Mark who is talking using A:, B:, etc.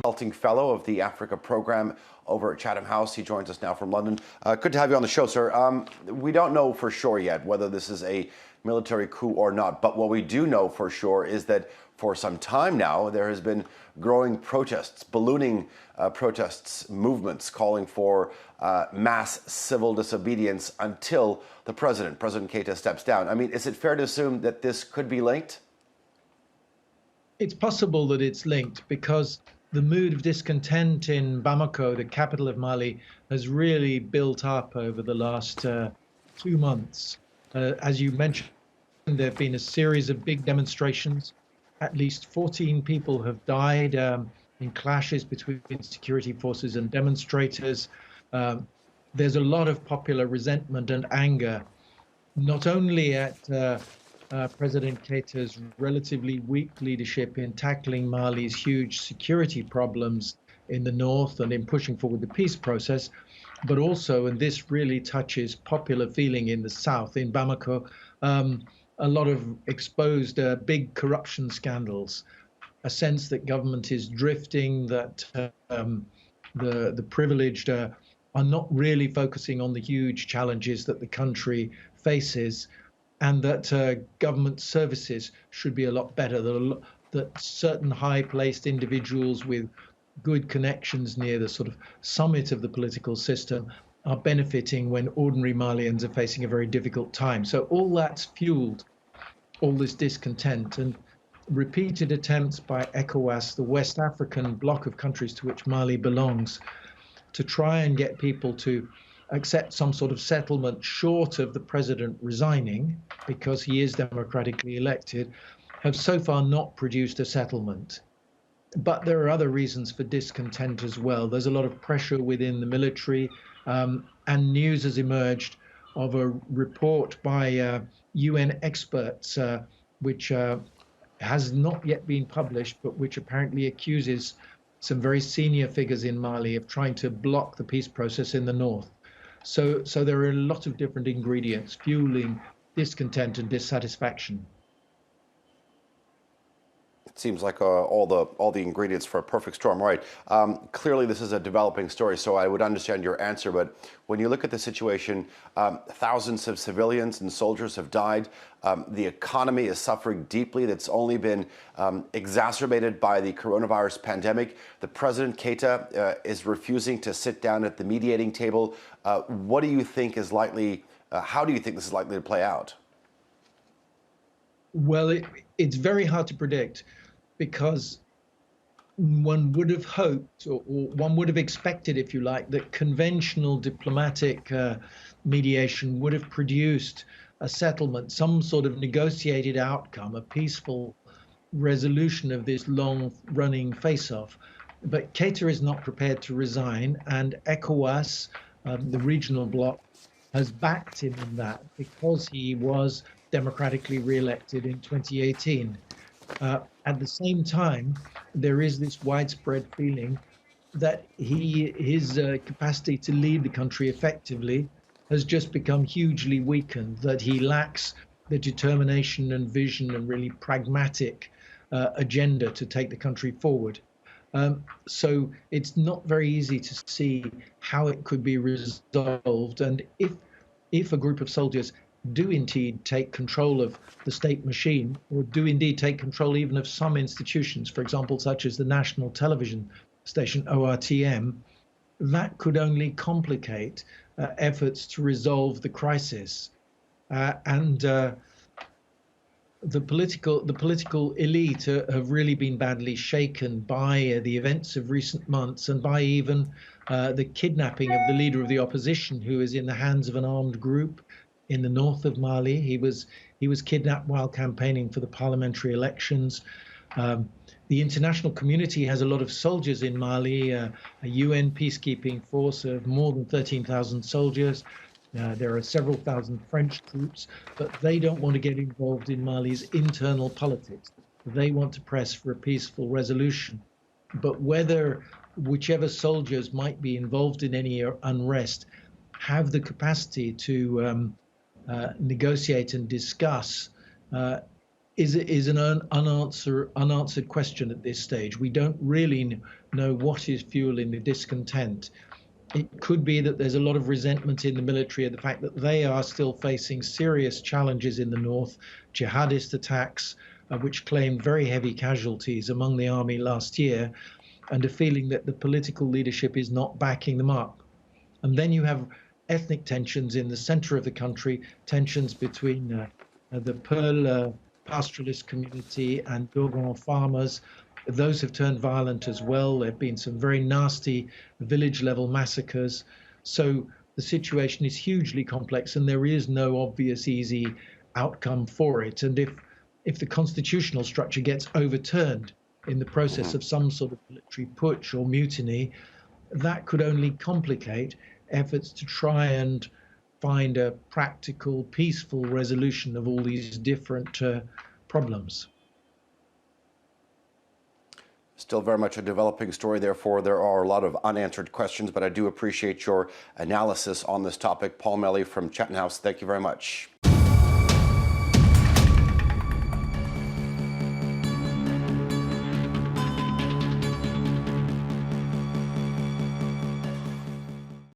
A: Consulting Fellow of the Africa Program over at Chatham House. He joins us now from London. Good to have you on the show, sir. We don't know for sure yet whether this is a military coup or not, but what we do know for sure is that for some time now there has been growing protests, ballooning protests, movements calling for mass civil disobedience until the President Keita, steps down. I mean, is it fair to assume that this could be linked?
B: It's possible that it's linked because the mood of discontent in Bamako, the capital of Mali, has really built up over the last 2 months. As you mentioned, there have been a series of big demonstrations. At least 14 people have died in clashes between security forces and demonstrators. There's a lot of popular resentment and anger, not only at President Keita's relatively weak leadership in tackling Mali's huge security problems in the north and in pushing forward the peace process, but also, and this really touches popular feeling in the south, in Bamako, a lot of exposed big corruption scandals, a sense that government is drifting, that the privileged are not really focusing on the huge challenges that the country faces, and that government services should be a lot better, that certain high-placed individuals with good connections near the sort of summit of the political system are benefiting when ordinary Malians are facing a very difficult time. So all that's fueled all this discontent, and repeated attempts by ECOWAS, the West African bloc of countries to which Mali belongs, to try and get people to accept some sort of settlement short of the president resigning, because he is democratically elected, have so far not produced a settlement. But there are other reasons for discontent as well. There's a lot of pressure within the military, and news has emerged of a report by UN experts, which has not yet been published, but which apparently accuses some very senior figures in Mali of trying to block the peace process in the north. So there are a lot of different ingredients fueling discontent and dissatisfaction.
A: It seems like all the ingredients for a perfect storm, right? Clearly, this is a developing story, so I would understand your answer. But when you look at the situation, thousands of civilians and soldiers have died. The economy is suffering deeply. That's only been exacerbated by the coronavirus pandemic. The President Keita is refusing to sit down at the mediating table. What do you think is likely? How do you think this is likely to play out?
B: Well, it's very hard to predict, because one would have hoped, or one would have expected, if you like, that conventional diplomatic mediation would have produced a settlement, some sort of negotiated outcome, a peaceful resolution of this long-running face-off. But Keita is not prepared to resign, and ECOWAS, the regional bloc, has backed him in that because he was democratically re-elected in 2018. At the same time, there is this widespread feeling that his capacity to lead the country effectively has just become hugely weakened, that he lacks the determination and vision and really pragmatic agenda to take the country forward. So it's not very easy to see how it could be resolved. And if a group of soldiers do indeed take control of the state machine, or do indeed take control even of some institutions, for example, such as the national television station ORTM, that could only complicate efforts to resolve the crisis. And the political elite have really been badly shaken by the events of recent months, and by even the kidnapping of the leader of the opposition, who is in the hands of an armed group in the north of Mali. He was kidnapped while campaigning for the parliamentary elections. The international community has a lot of soldiers in Mali, a UN peacekeeping force of more than 13,000 soldiers. There are several thousand French troops, but they don't want to get involved in Mali's internal politics. They want to press for a peaceful resolution. But whichever soldiers might be involved in any unrest have the capacity to negotiate and discuss is an unanswered question at this stage. We don't really know what is fueling the discontent. It could be that there's a lot of resentment in the military at the fact that they are still facing serious challenges in the north, jihadist attacks, which claimed very heavy casualties among the army last year, and a feeling that the political leadership is not backing them up. And then you have ethnic tensions in the center of the country, tensions between the Pearl pastoralist community and Dogon farmers. Those have turned violent as well. There have been some very nasty village level massacres. So the situation is hugely complex and there is no obvious easy outcome for it. And if the constitutional structure gets overturned in the process of some sort of military putsch or mutiny, that could only complicate efforts to try and find a practical, peaceful resolution of all these different problems.
A: Still very much a developing story, therefore there are a lot of unanswered questions, but I do appreciate your analysis on this topic. Paul Melly from Chatham House, thank you very much.